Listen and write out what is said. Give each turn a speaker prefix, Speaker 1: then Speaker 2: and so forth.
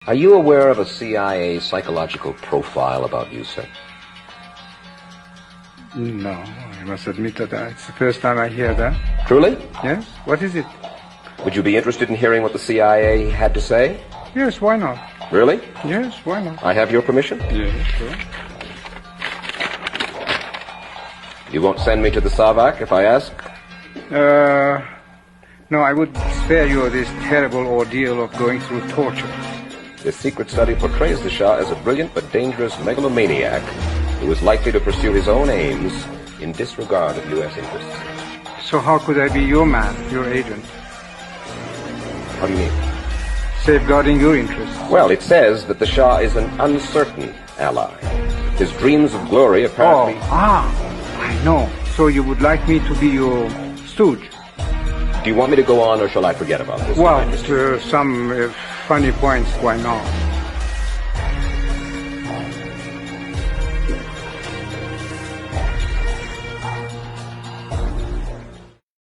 Speaker 1: Are you aware of a CIA psychological profile about you, sir?
Speaker 2: No, I must admit that it's the first time I hear that.
Speaker 1: Truly?
Speaker 2: Yes? What is it?
Speaker 1: Would you be interested in hearing what the CIA had to say?
Speaker 2: Yes, why not?
Speaker 1: Really?
Speaker 2: Yes, why not?
Speaker 1: I have your permission?
Speaker 2: Yes, sure.
Speaker 1: You won't send me to the Savak if I ask?
Speaker 2: No, I would spare you this terrible ordeal of going through torture.
Speaker 1: This secret study portrays the Shah as a brilliant but dangerous megalomaniac who is likely to pursue his own aims in disregard of U.S. interests.
Speaker 2: So how could I be your man, your agent?
Speaker 1: How do you mean?
Speaker 2: Safeguarding your interests.
Speaker 1: Well, it says that the Shah is an uncertain ally. His dreams of glory apparently...
Speaker 2: I know. So you would like me to be your stooge?
Speaker 1: Do you want me to go on, or shall I forget about this?
Speaker 2: Well, to some funny points, why not?